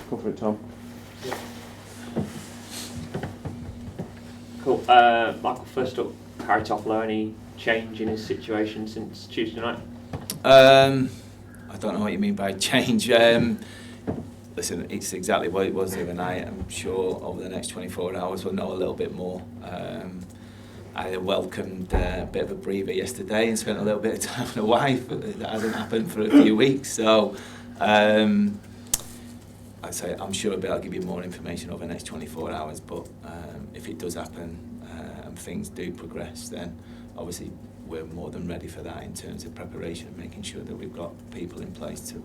Go for it, Tom. Cool. Michael, first up, Harry Toffolo, any change in his situation since Tuesday night? I don't know what you mean by change. Listen, it's exactly what it was the other night. I'm sure over the next 24 hours we'll know a little bit more. I welcomed a bit of a breather yesterday and spent a little bit of time with the wife. That hasn't happened for a few weeks, so I'd say I'm sure I'll give you more information over the next 24 hours. But if it does happen and things do progress, then obviously we're more than ready for that in terms of preparation and making sure that we've got people in place to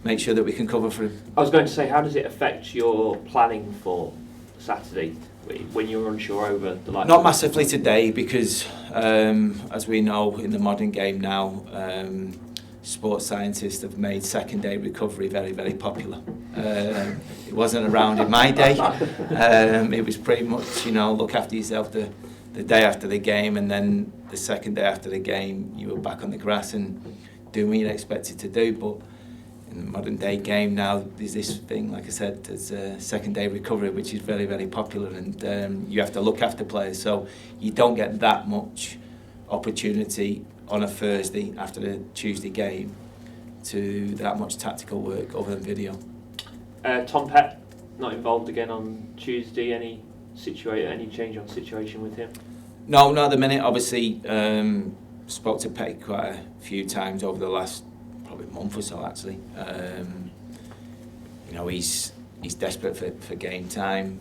make sure that we can cover for him. I was going to say, how does it affect your planning for Saturday when you're unsure over the likes? Not massively today because, as we know in the modern game now, sports scientists have made second-day recovery very, very popular. It wasn't around in my day. It was pretty much, look after yourself the day after the game, and then the second day after the game, you were back on the grass and doing what you're expected to do. But in the modern day game now, there's this thing, like I said, there's second day recovery, which is very, very popular, and you have to look after players. So you don't get that much opportunity on a Thursday after the Tuesday game to that much tactical work other than video. Tom Pett not involved again on Tuesday. Any change on situation with him? No, not at the minute. Obviously, spoke to Pett quite a few times over the last probably month or so actually. He's desperate for game time.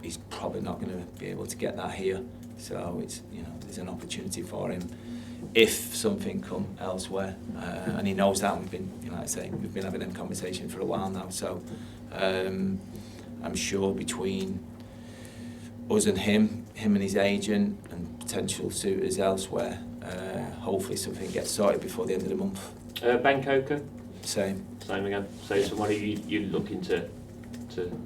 He's probably not going to be able to get that here, so it's there's an opportunity for him if something come elsewhere, and he knows that. We've been we've been having them conversations for a while now, so I'm sure between us and him and his agent and potential suitors elsewhere, hopefully something gets sorted before the end of the month. Ben Coker? Same again. So somebody you're looking to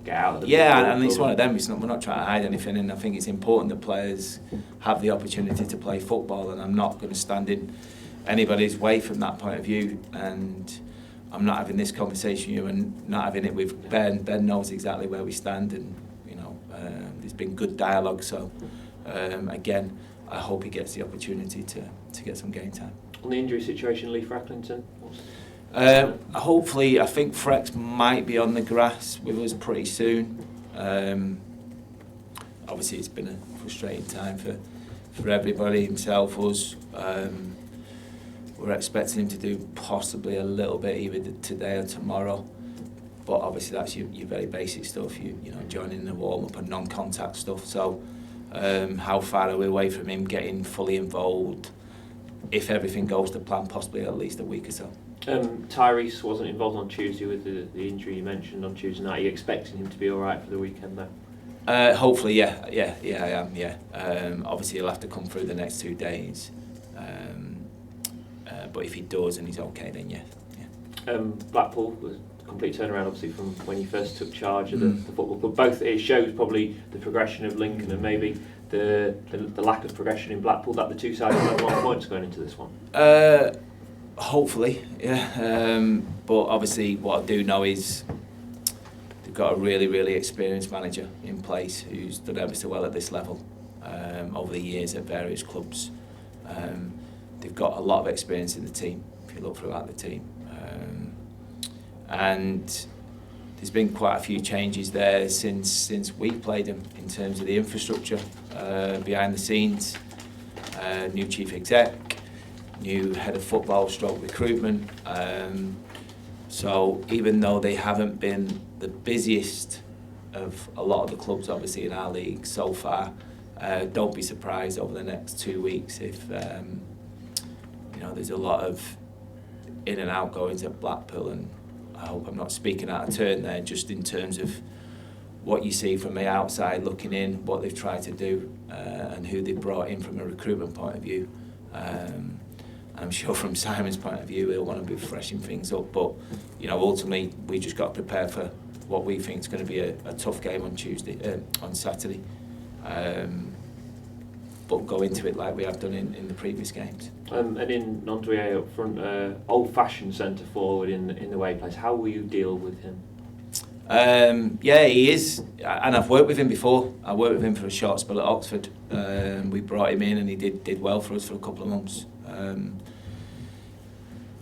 get out of the and it's one of them. We're not trying to hide anything, and I think it's important that players have the opportunity to play football, and I'm not going to stand in anybody's way from that point of view. And I'm not having this conversation with you and not having it with Ben. Ben knows exactly where we stand, and there's been good dialogue. So again, I hope he gets the opportunity to get some game time. On the injury situation, Lee Frecklington? Hopefully, I think Frex might be on the grass with us pretty soon. Obviously, it's been a frustrating time for everybody, himself, us. We're expecting him to do possibly a little bit either today or tomorrow. But obviously, that's your very basic stuff, joining the warm-up and non-contact stuff. So how far are we away from him getting fully involved? If everything goes to plan, possibly at least a week or so. Tyrese wasn't involved on Tuesday with the injury you mentioned on Tuesday night. Are you expecting him to be all right for the weekend though? Hopefully, yeah, I am, yeah. Obviously, he'll have to come through the next 2 days. But if he does and he's okay, then yeah. Blackpool was a complete turnaround, obviously, from when you first took charge of the football club. Both, it shows probably the progression of Lincoln and maybe the lack of progression in Blackpool, that the two sides have 1 point going into this one. Hopefully, yeah. But obviously, what I do know is they've got a really, really experienced manager in place who's done ever so well at this level over the years at various clubs. They've got a lot of experience in the team, if you look throughout the team. And there's been quite a few changes there since we played them in terms of the infrastructure behind the scenes. New chief exec, new head of football / recruitment. So even though they haven't been the busiest of a lot of the clubs obviously in our league so far, don't be surprised over the next 2 weeks if there's a lot of in and out goings at Blackpool, and I hope I'm not speaking out of turn there, just in terms of what you see from the outside looking in, what they've tried to do, and who they've brought in from a recruitment point of view. I'm sure from Simon's point of view, he'll want to be freshening things up, but ultimately we just got to prepare for what we think is going to be a tough game on Saturday. but go into it like we have done in the previous games. And in Nondrier up front, old-fashioned centre forward in the way he plays. How will you deal with him? Yeah, he is, and I've worked with him before. I worked with him for a short spell at Oxford. We brought him in, and he did well for us for a couple of months.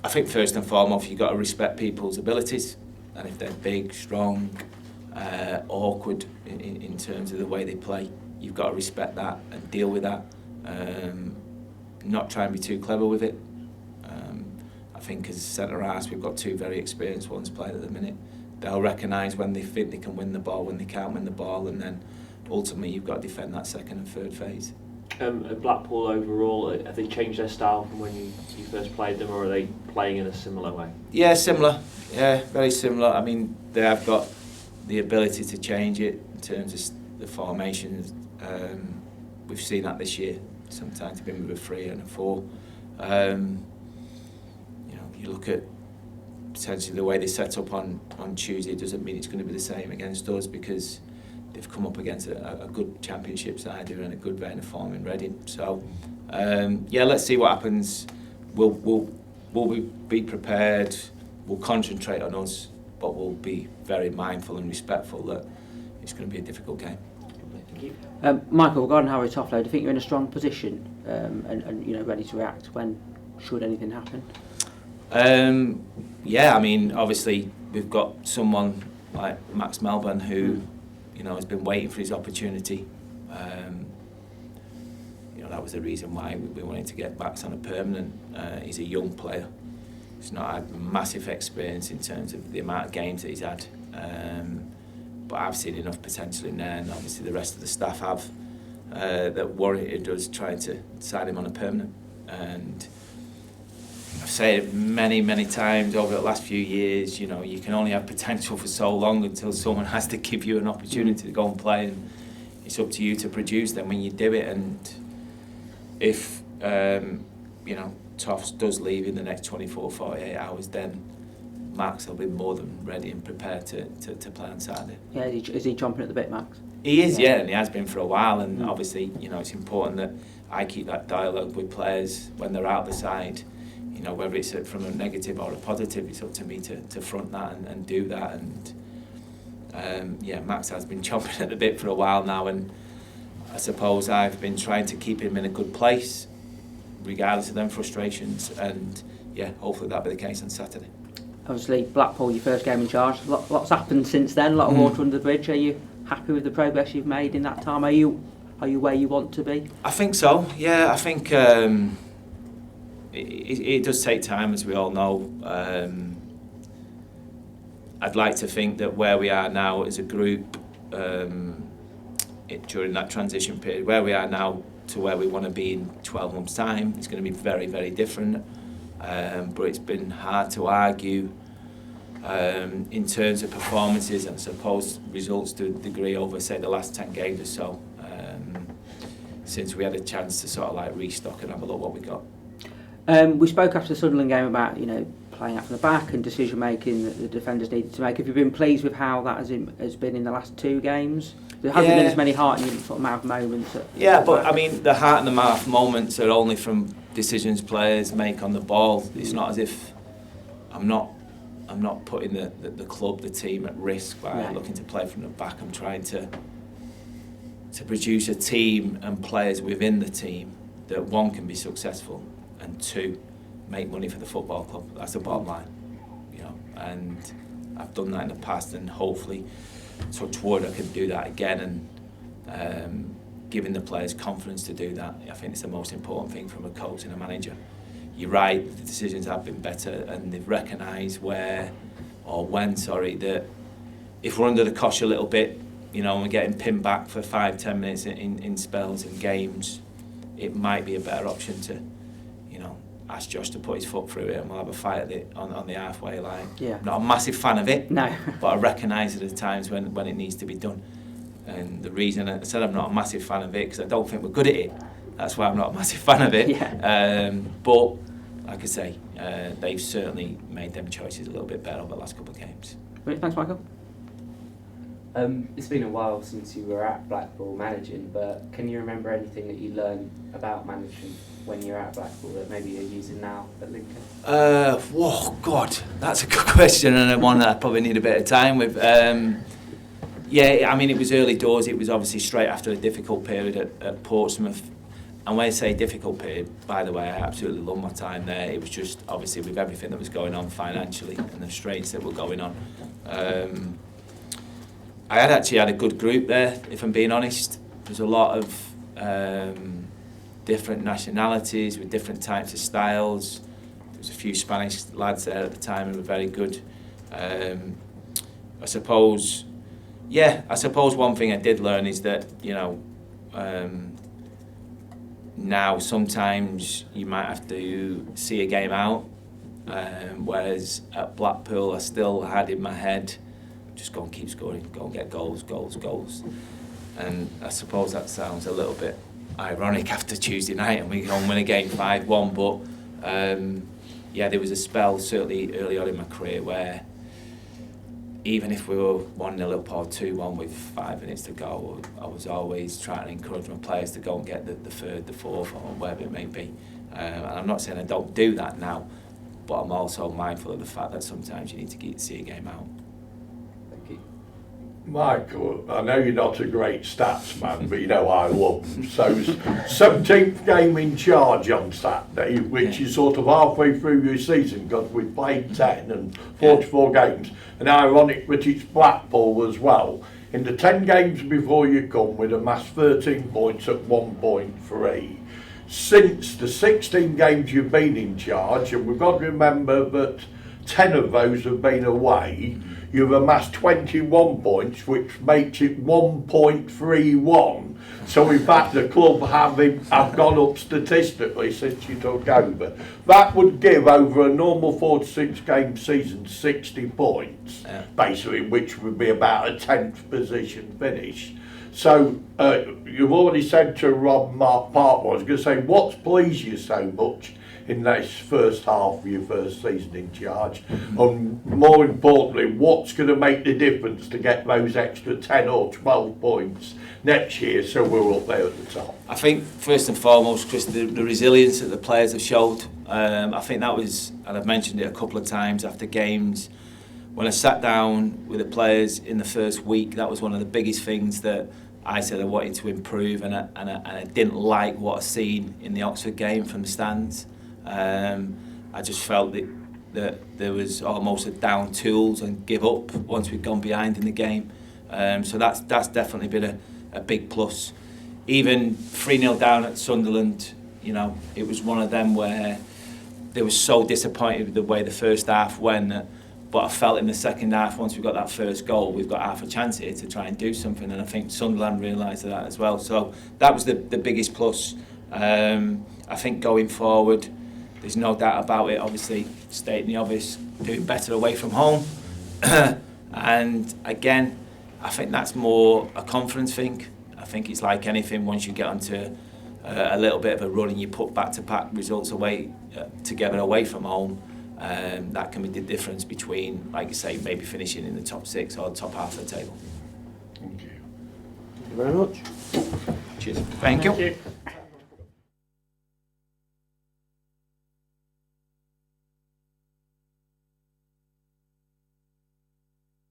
I think first and foremost, you've got to respect people's abilities, and if they're big, strong, awkward in terms of the way they play, you've got to respect that and deal with that. Not try and be too clever with it. I think as centre-halves, we've got two very experienced ones playing at the minute. They'll recognise when they think they can win the ball, when they can't win the ball, and then ultimately you've got to defend that second and third phase. At Blackpool overall, have they changed their style from when you first played them, or are they playing in a similar way? Yeah, similar. Yeah, very similar. I mean, they have got the ability to change it in terms of the formations. We've seen that this year. Sometimes they've been with a 3 and a 4. You look at potentially the way they set up on Tuesday. It doesn't mean it's going to be the same against us, because they've come up against a good championship side and a good vein of form in Reading. So, let's see what happens. We'll be prepared. We'll concentrate on us, but we'll be very mindful and respectful that it's going to be a difficult game. Thank you. Michael, regarding Harry Toffolo, do you think you're in a strong position and ready to react when should anything happen? Yeah, I mean, obviously we've got someone like Max Melbourne who, has been waiting for his opportunity. That was the reason why we wanted to get Max on a permanent. He's a young player. He's not had massive experience in terms of the amount of games that he's had. But I've seen enough potential in there, and obviously the rest of the staff have, that warranted us trying to sign him on a permanent. And I've said it many, many times over the last few years, you can only have potential for so long until someone has to give you an opportunity to go and play, and it's up to you to produce them when you do it. And if, Toffs does leave in the next 24, 48 hours, then Max will be more than ready and prepared to play on Saturday. Yeah, is he chomping at the bit, Max? He is, yeah, and he has been for a while, and obviously, it's important that I keep that dialogue with players when they're out the side. Whether it's from a negative or a positive, it's up to me to front that and do that. And Max has been chomping at the bit for a while now, and I suppose I've been trying to keep him in a good place, regardless of them frustrations. And hopefully that'll be the case on Saturday. Obviously, Blackpool, your first game in charge. Lots happened since then. A lot of water under the bridge. Are you happy with the progress you've made in that time? Are you where you want to be? I think so. Yeah, I think. It does take time, as we all know. I'd like to think that where we are now as a group, during that transition period, where we are now to where we want to be in 12 months' time, it's going to be very, very different. But it's been hard to argue in terms of performances and I suppose results to a degree over, say, the last 10 games or so, since we had a chance to sort of restock and have a look what we got. We spoke after the Sunderland game about playing out from the back and decision making that the defenders needed to make. Have you been pleased with how that has been in the last 2 games? There hasn't been as many heart in your mouth moments. But I mean, the heart in the mouth moments are only from decisions players make on the ball. It's not as if I'm not putting the club, the team at risk by looking to play from the back. I'm trying to produce a team and players within the team that, one, can be successful, and 2, make money for the football club. That's the bottom line, and I've done that in the past, and hopefully, touch wood, I can do that again, and giving the players confidence to do that. I think it's the most important thing from a coach and a manager. You're right, the decisions have been better, and they've recognised when, that if we're under the cosh a little bit, and we're getting pinned back for 5-10 minutes in spells and games, it might be a better option to, ask Josh to put his foot through it, and we'll have a fight at on the halfway line. Yeah. I'm not a massive fan of it, no. But I recognise at the times when it needs to be done. And the reason I said I'm not a massive fan of it, because I don't think we're good at it. That's why I'm not a massive fan of it. Yeah. But, like I say, they've certainly made them choices a little bit better over the last couple of games. Great, thanks, Michael. It's been a while since you were at Blackpool managing, but can you remember anything that you learned about management when you're at Blackpool that maybe you're using now at Lincoln? Whoa, God, that's a good question, and one that I probably need a bit of time with. Yeah, I mean, it was early doors. It was obviously straight after a difficult period at Portsmouth. And when I say difficult period, by the way, I absolutely loved my time there. It was just, obviously, with everything that was going on financially and the strains that were going on. I had actually had a good group there, if I'm being honest. There's a lot of different nationalities with different types of styles. There was a few Spanish lads there at the time who were very good. I suppose one thing I did learn is that, you know, now sometimes you might have to see a game out, whereas at Blackpool I still had in my head, just go and keep scoring, go and get goals. And I suppose that sounds a little bit ironic after Tuesday night and we go and win a game 5-1, but yeah, there was a spell certainly early on in my career where even if we were 1-0 up or 2-1 with 5 minutes to go, I was always trying to encourage my players to go and get the third, the fourth, or whatever it may be. And I'm not saying I don't do that now, but I'm also mindful of the fact that sometimes you need to see a game out. Thank you. Michael, I know you're not a great stats man, but you know I love them. So 17th game in charge on Saturday, which is sort of halfway through your season because we played 10 and 44 games. And ironic that it's Blackpool as well. In the 10 games before you come, we'd amassed 13 points at 1.3. Since the 16 games you've been in charge, and we've got to remember that 10 of those have been away, you've amassed 21 points, which makes it 1.31. So in fact the club have gone up statistically since you took over. That would give over a normal 4 to 6 game season 60 points, basically, which would be about a 10th position finish. So you've already said to Rob Mark Park, I was going to say, what's pleased you so much in this first half of your first season in charge? And more importantly, what's going to make the difference to get those extra 10 or 12 points next year so we're up there at the top? I think first and foremost, Chris, the resilience that the players have showed. I think that was, and I've mentioned it a couple of times after games, when I sat down with the players in the first week, that was one of the biggest things that I said I wanted to improve, and I didn't like what I seen in the Oxford game from the stands. I just felt that there was almost a down tools and give up once we'd gone behind in the game. So that's definitely been a big plus. Even 3-0 down at Sunderland, you know, it was one of them where they were so disappointed with the way the first half went. But I felt in the second half, once we got that first goal, we've got half a chance here to try and do something. And I think Sunderland realised that as well. So that was the biggest plus. I think going forward, there's no doubt about it, obviously, stating the obvious, doing better away from home. And again, I think that's more a confidence thing. I think it's like anything, once you get onto a little bit of a run and you put back-to-back results away together away from home, that can be the difference between, like you say, maybe finishing in the top 6 or the top half of the table. Thank you. Thank you very much. Cheers. Thank you.